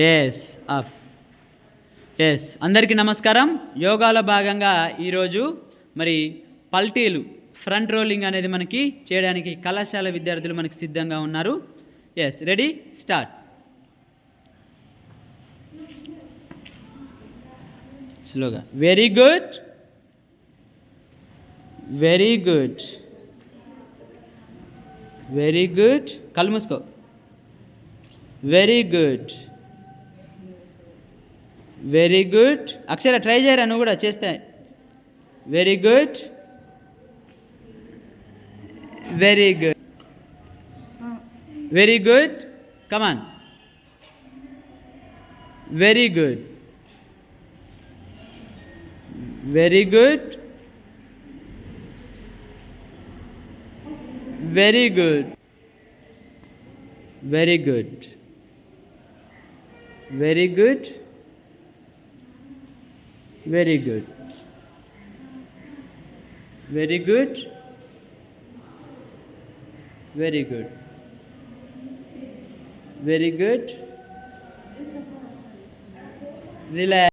Yes up. Yes, అందరికీ నమస్కారం. యోగాలో భాగంగా ఈరోజు మరి పల్టీలు ఫ్రంట్ రోలింగ్ అనేది మనకి చేయడానికి కళాశాల విద్యార్థులు మనకి సిద్ధంగా ఉన్నారు. Yes, ready, start. స్లోగా. Very good, very good, very good. కళ్ళు మూసుకో. Very good, very good. Akshara try చేయరా, నువ్వు కూడా చేస్తే. Very good, very good, very good. Come on. Very good, very good, very good, very good, very good, very good, very good, very good, very good. Relax.